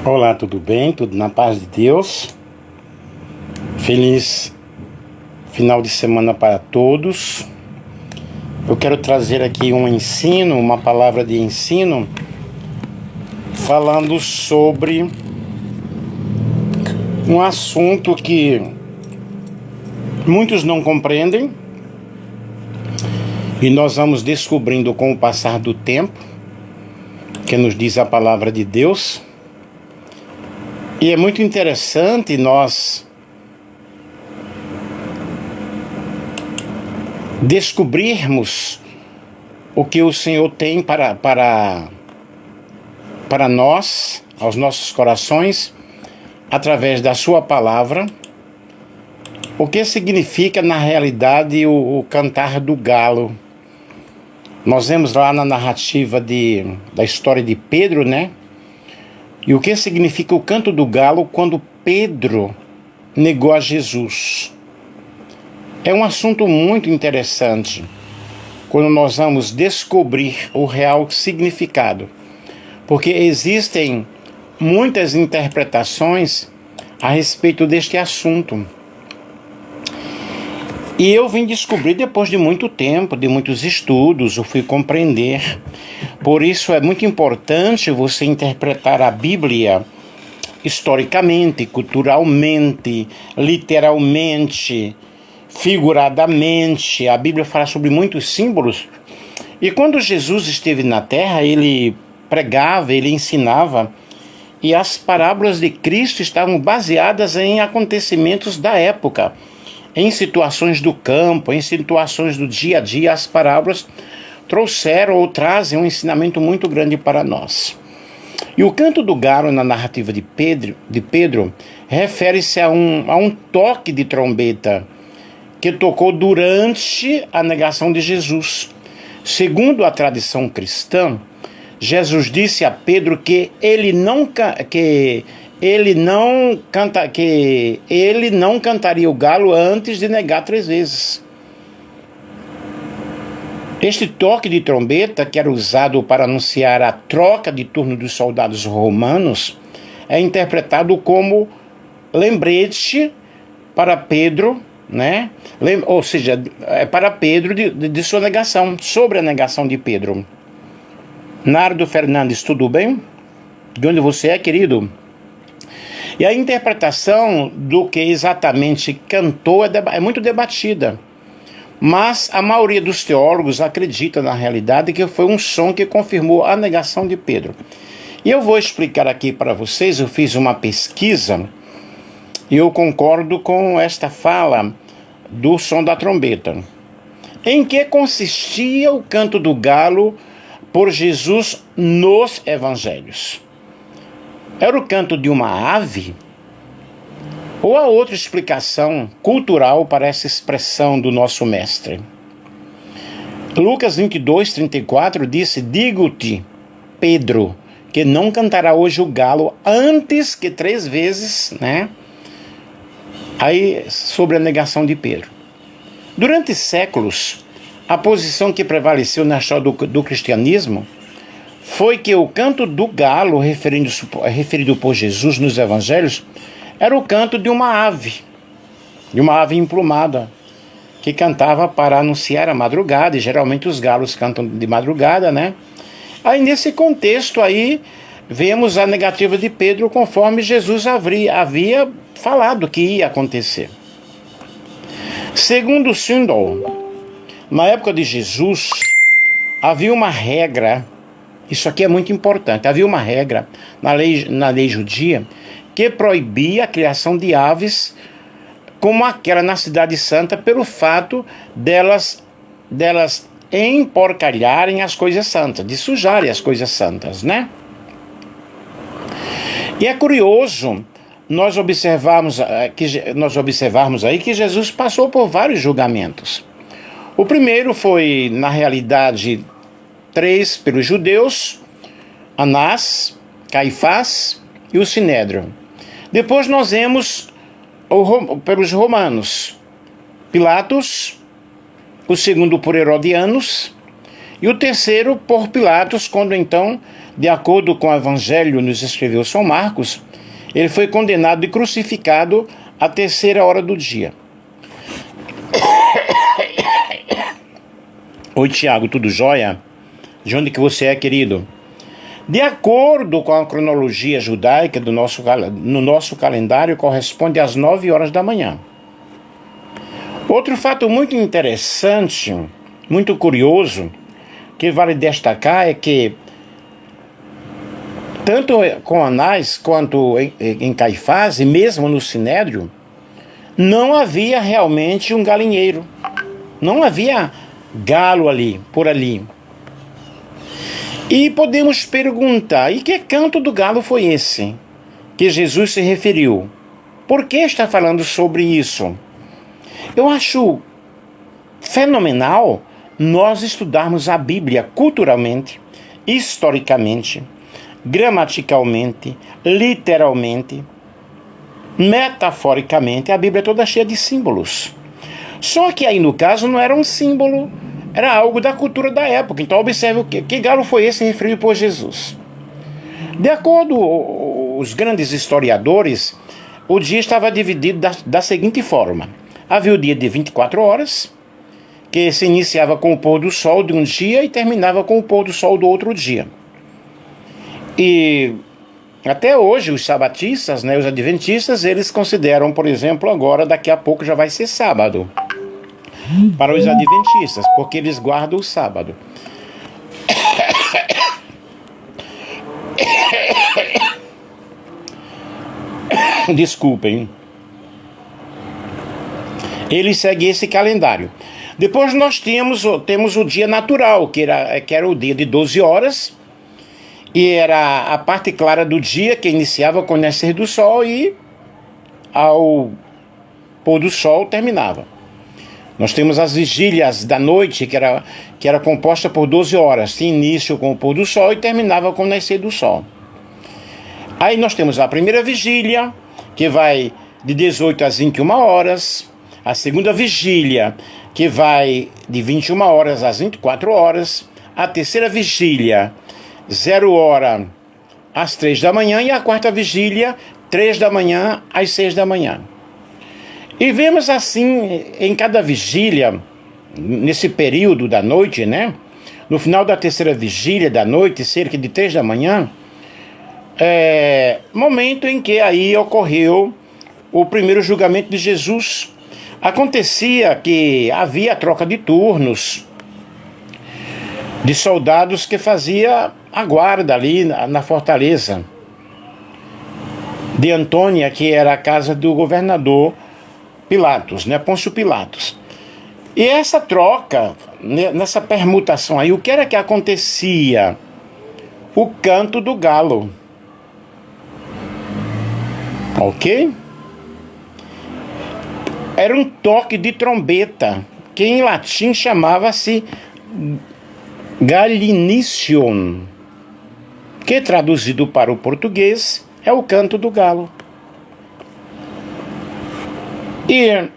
Olá, tudo bem? Tudo na paz de Deus? Feliz final de semana para todos. Eu quero trazer aqui um ensino, uma palavra de ensino, falando sobre um assunto que muitos não compreendem e nós vamos descobrindo com o passar do tempo, que nos diz a palavra de Deus. E é muito interessante nós descobrirmos o que o Senhor tem para nós, aos nossos corações, através da sua palavra. O que significa na realidade o cantar do galo. Nós vemos lá na narrativa da história de Pedro, né? E o que significa o canto do galo quando Pedro negou a Jesus? É um assunto muito interessante quando nós vamos descobrir o real significado, porque existem muitas interpretações a respeito deste assunto. E eu vim descobrir depois de muito tempo, de muitos estudos, eu fui compreender. Por isso é muito importante você interpretar a Bíblia historicamente, culturalmente, literalmente, figuradamente. A Bíblia fala sobre muitos símbolos. E quando Jesus esteve na terra, ele pregava, ele ensinava, e as parábolas de Cristo estavam baseadas em acontecimentos da época, em situações do campo, em situações do dia a dia. As parábolas trouxeram ou trazem um ensinamento muito grande para nós. E o canto do galo na narrativa de Pedro refere-se a um toque de trombeta que tocou durante a negação de Jesus. Segundo a tradição cristã, Jesus disse a Pedro que ele não cantaria o galo antes de negar 3 vezes. Este toque de trombeta, que era usado para anunciar a troca de turno dos soldados romanos, é interpretado como lembrete para Pedro, né? Ou seja, para Pedro de sua negação, sobre a negação de Pedro. Nardo Fernandes, tudo bem? De onde você é, querido? E a interpretação do que exatamente cantou é muito debatida. Mas a maioria dos teólogos acredita na realidade que foi um som que confirmou a negação de Pedro. E eu vou explicar aqui para vocês, eu fiz uma pesquisa e eu concordo com esta fala do som da trombeta. Em que consistia o canto do galo por Jesus nos evangelhos? Era o canto de uma ave? Ou há outra explicação cultural para essa expressão do nosso mestre? Lucas 22:34 disse: Digo-te, Pedro, que não cantará hoje o galo antes que 3 vezes, né? Aí, sobre a negação de Pedro. Durante séculos, a posição que prevaleceu na história do cristianismo foi que o canto do galo, referido por Jesus nos evangelhos, era o canto de uma ave emplumada, que cantava para anunciar a madrugada, e geralmente os galos cantam de madrugada, né? Aí nesse contexto aí, vemos a negativa de Pedro conforme Jesus havia falado que ia acontecer. Segundo Swindoll, na época de Jesus, havia uma regra, isso aqui é muito importante, havia uma regra na lei judia que proibia a criação de aves como aquela na Cidade Santa pelo fato delas emporcalharem as coisas santas, de sujarem as coisas santas, né? E é curioso nós observarmos aí que Jesus passou por vários julgamentos. O primeiro foi, na realidade, 3 pelos judeus: Anás, Caifás e o Sinédrio. Depois nós vemos pelos romanos: Pilatos, o segundo por Herodianos E o terceiro por Pilatos, quando então, de acordo com o Evangelho nos escreveu São Marcos, ele foi condenado e crucificado à 3ª hora do dia. Oi, Tiago, tudo jóia? De onde que você é, querido? De acordo com a cronologia judaica no nosso calendário, corresponde às 9 horas da manhã. Outro fato muito interessante, muito curioso, que vale destacar é que tanto com Anás quanto em Caifás, e mesmo no Sinédrio, não havia realmente um galinheiro. Não havia galo ali, por ali. E podemos perguntar, e que canto do galo foi esse que Jesus se referiu? Por que está falando sobre isso? Eu acho fenomenal nós estudarmos a Bíblia culturalmente, historicamente, gramaticalmente, literalmente, metaforicamente. A Bíblia é toda cheia de símbolos. Só que aí no caso não era um símbolo, era algo da cultura da época. Então observe o que galo foi esse referido por Jesus. De acordo com os grandes historiadores, o dia estava dividido da seguinte forma. Havia o dia de 24 horas, que se iniciava com o pôr do sol de um dia e terminava com o pôr do sol do outro dia. E até hoje os sabatistas, os adventistas, eles consideram, por exemplo, agora daqui a pouco já vai ser sábado para os adventistas, porque eles guardam o sábado. Desculpem. Eles seguem esse calendário. Depois nós temos o dia natural, que era o dia de 12 horas, e era a parte clara do dia, que iniciava com o nascer do sol e ao pôr do sol terminava. Nós temos as vigílias da noite, que era composta por 12 horas, tinha início com o pôr do sol e terminava com o nascer do sol. Aí nós temos a primeira vigília, que vai de 18 às 21 horas, a segunda vigília, que vai de 21 horas às 24 horas, a terceira vigília, 0 hora às 3 da manhã, e a quarta vigília, 3 da manhã às 6 da manhã. E vemos assim, em cada vigília, nesse período da noite, no final da terceira vigília da noite, cerca de 3 da manhã, momento em que aí ocorreu o primeiro julgamento de Jesus. Acontecia que havia troca de turnos de soldados que fazia a guarda ali na fortaleza de Antônia, que era a casa do governador Pilatos, Pôncio Pilatos. E essa troca, nessa permutação aí, o que era que acontecia? O canto do galo. Ok? Era um toque de trombeta, que em latim chamava-se Gallinicion, que traduzido para o português é o canto do galo. E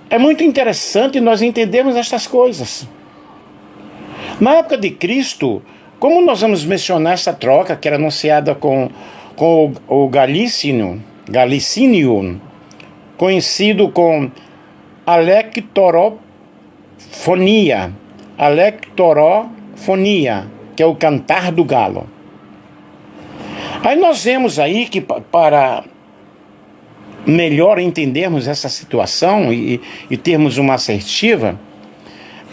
é muito interessante nós entendermos estas coisas. Na época de Cristo, como nós vamos mencionar essa troca que era anunciada com o Galicinium, conhecido com alectorofonia, que é o cantar do galo. Aí nós vemos aí que para melhor entendermos essa situação e termos uma assertiva,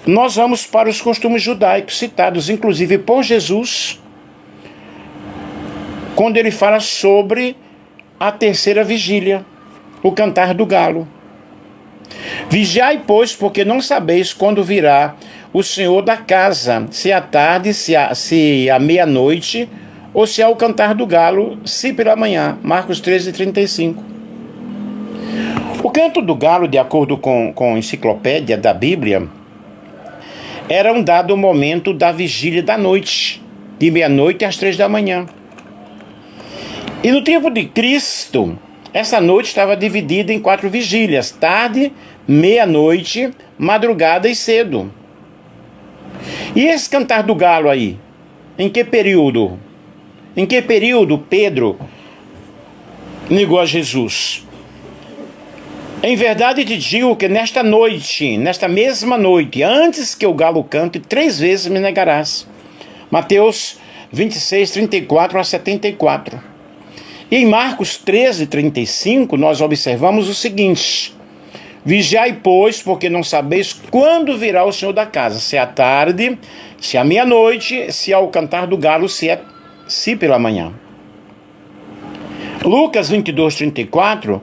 nós vamos para os costumes judaicos citados inclusive por Jesus, quando ele fala sobre a terceira vigília, o cantar do galo. Vigiai, pois, porque não sabeis quando virá o Senhor da casa, se à tarde, se à meia-noite, ou se ao cantar do galo, se pela manhã. Marcos 13:35. O canto do galo, de acordo com a enciclopédia da Bíblia, era um dado momento da vigília da noite, de meia-noite às 3 da manhã. E no tempo de Cristo, essa noite estava dividida em 4 vigílias: tarde, meia-noite, madrugada e cedo. E esse cantar do galo aí? Em que período? Em que período Pedro negou a Jesus? Em verdade te digo que nesta noite, nesta mesma noite, antes que o galo cante, 3 vezes me negarás. Mateus 26, 34 a 74. E em Marcos 13, 35, nós observamos o seguinte: vigiai, pois, porque não sabeis quando virá o Senhor da casa, se é à tarde, se é à meia-noite, se é ao cantar do galo, se pela manhã. Lucas 22, 34,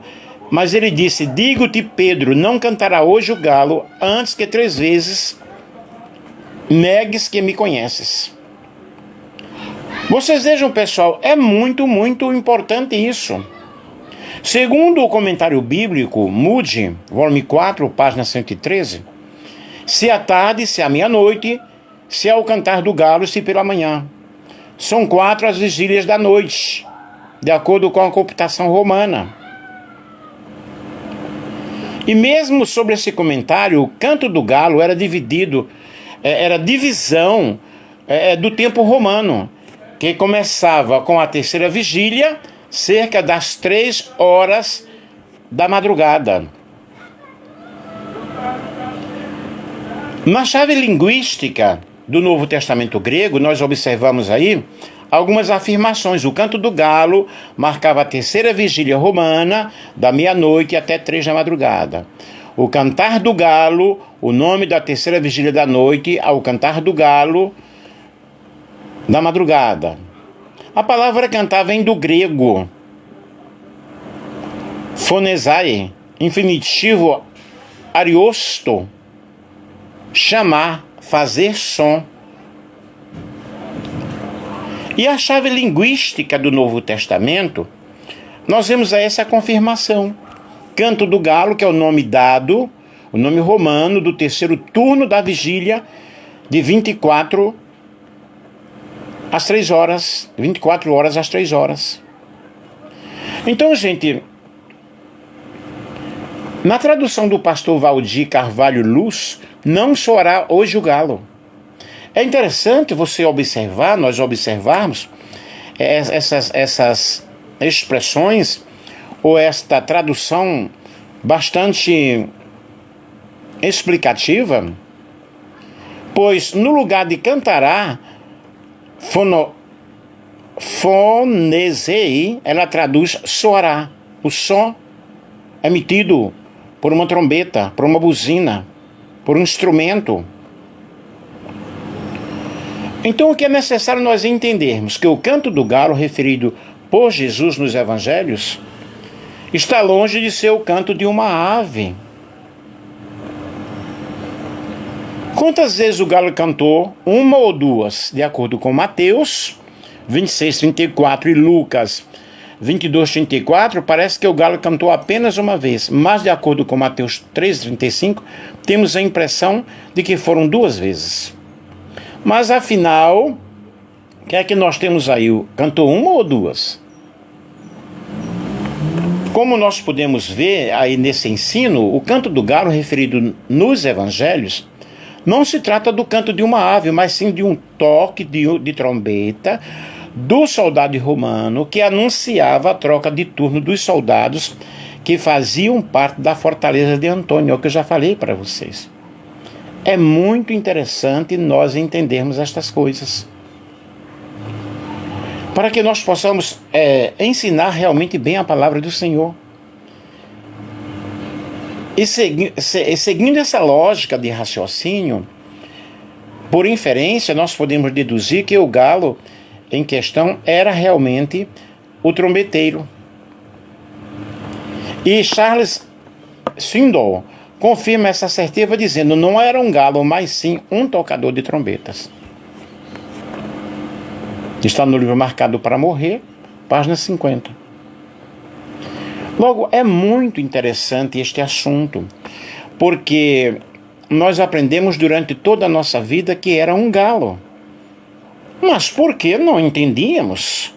mas ele disse: digo-te, Pedro, não cantará hoje o galo antes que 3 vezes negues que me conheces. Vocês vejam, pessoal, é muito, muito importante isso. Segundo o comentário bíblico, Moody, volume 4, página 113, se à tarde, se à meia-noite, se ao cantar do galo, se pela manhã. São 4 as vigílias da noite, de acordo com a computação romana. E mesmo sobre esse comentário, o canto do galo era divisão do tempo romano, que começava com a terceira vigília, cerca das 3 horas da madrugada. Na chave linguística do Novo Testamento grego, nós observamos aí algumas afirmações. O canto do galo marcava a terceira vigília romana, da meia-noite até 3 da madrugada. O cantar do galo, o nome da terceira vigília da noite, ao cantar do galo da madrugada. A palavra cantar vem do grego phonesai, infinitivo ariosto, chamar, fazer som. E a chave linguística do Novo Testamento, nós vemos aí essa confirmação. Canto do galo, que é o nome dado, o nome romano do terceiro turno da vigília, de 24 às 3 horas, 24 horas às 3 horas. Então, gente, na tradução do pastor Valdir Carvalho Luz, não soará hoje o galo. É interessante você observar, nós observarmos essas expressões, ou esta tradução bastante explicativa, pois no lugar de cantará, fonesei, ela traduz soará, o som emitido por uma trombeta, por uma buzina, por um instrumento. Então o que é necessário nós entendermos? Que o canto do galo referido por Jesus nos evangelhos está longe de ser o canto de uma ave. Quantas vezes o galo cantou? 1 ou 2, de acordo com Mateus 26, 34 e Lucas 22, 34, parece que o galo cantou apenas uma vez, mas de acordo com Mateus 3, 35, temos a impressão de que foram 2 vezes. Mas afinal, o que é que nós temos aí? Cantou 1 ou 2? Como nós podemos ver aí nesse ensino, o canto do galo referido nos evangelhos não se trata do canto de uma ave, mas sim de um toque de trombeta do soldado romano que anunciava a troca de turno dos soldados que faziam parte da fortaleza de Antônio, é o que eu já falei para vocês. É muito interessante nós entendermos estas coisas, para que nós possamos ensinar realmente bem a palavra do Senhor. E seguindo essa lógica de raciocínio, por inferência, nós podemos deduzir que o galo em questão era realmente o trombeteiro. E Charles Swindoll confirma essa certeza dizendo: não era um galo, mas sim um tocador de trombetas. Está no livro Marcado para Morrer, página 50. Logo, é muito interessante este assunto, porque nós aprendemos durante toda a nossa vida que era um galo. Mas por que não entendíamos?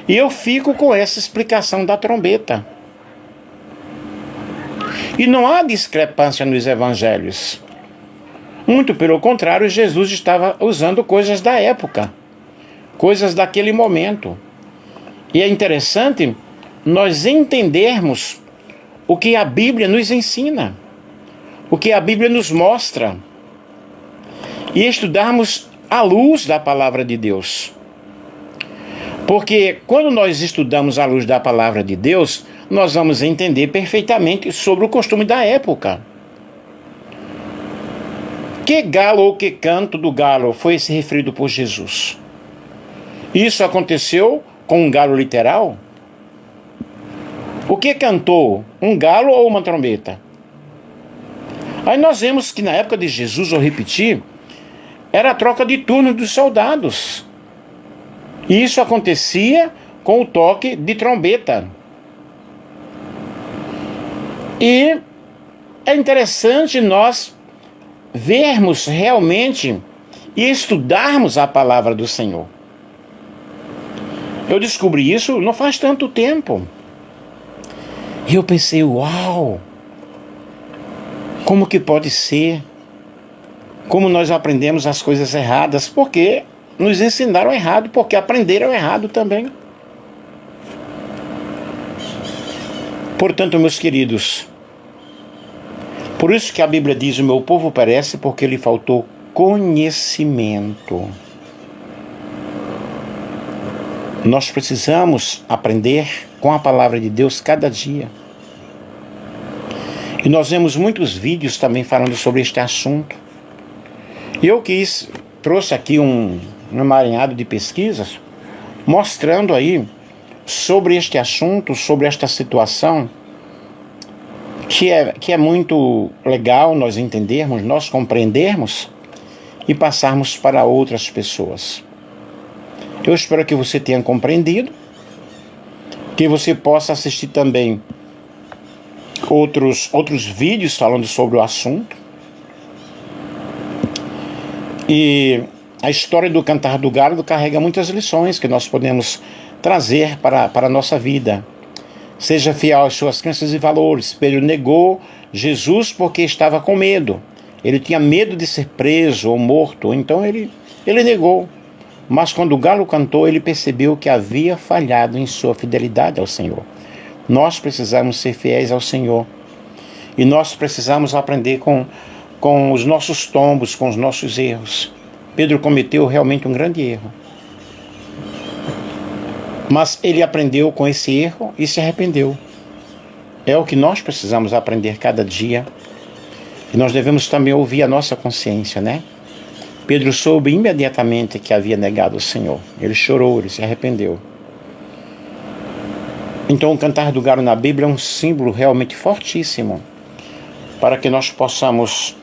E eu fico com essa explicação da trombeta. E não há discrepância nos evangelhos. Muito pelo contrário, Jesus estava usando coisas da época, coisas daquele momento. E é interessante nós entendermos o que a Bíblia nos ensina, o que a Bíblia nos mostra, e estudarmos à luz da palavra de Deus. Porque quando nós estudamos à luz da palavra de Deus, nós vamos entender perfeitamente sobre o costume da época. Que galo ou que canto do galo foi esse referido por Jesus? Isso aconteceu com um galo literal? O que cantou? Um galo ou uma trombeta? Aí nós vemos que na época de Jesus, vou repetir, era a troca de turno dos soldados. E isso acontecia com o toque de trombeta. E é interessante nós vermos realmente e estudarmos a palavra do Senhor. Eu descobri isso não faz tanto tempo. E eu pensei, uau! Como que pode ser? Como nós aprendemos as coisas erradas? Porque nos ensinaram errado, porque aprenderam errado também. Portanto, meus queridos, por isso que a Bíblia diz: o meu povo perece porque lhe faltou conhecimento. Nós precisamos aprender com a palavra de Deus cada dia. E nós vemos muitos vídeos também falando sobre este assunto. E eu trouxe aqui um emaranhado de pesquisas mostrando aí sobre este assunto, sobre esta situação, que é muito legal nós entendermos, nós compreendermos e passarmos para outras pessoas. Eu espero que você tenha compreendido, que você possa assistir também outros vídeos falando sobre o assunto. E a história do Cantar do Galo carrega muitas lições que nós podemos trazer para a nossa vida. Seja fiel às suas crenças e valores. Pedro negou Jesus porque estava com medo. Ele tinha medo de ser preso ou morto, então ele negou. Mas quando o galo cantou, ele percebeu que havia falhado em sua fidelidade ao Senhor. Nós precisamos ser fiéis ao Senhor. E nós precisamos aprender com os nossos tombos, com os nossos erros. Pedro cometeu realmente um grande erro. Mas ele aprendeu com esse erro e se arrependeu. É o que nós precisamos aprender cada dia. E nós devemos também ouvir a nossa consciência, né? Pedro soube imediatamente que havia negado o Senhor. Ele chorou, ele se arrependeu. Então o Cantar do Galo na Bíblia é um símbolo realmente fortíssimo para que nós possamos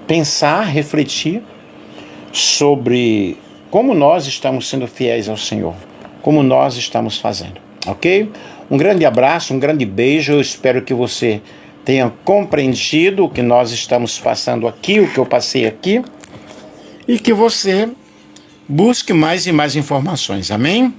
pensar, refletir sobre como nós estamos sendo fiéis ao Senhor, como nós estamos fazendo, ok? Um grande abraço, um grande beijo. Eu espero que você tenha compreendido o que nós estamos passando aqui, o que eu passei aqui, e que você busque mais e mais informações, amém?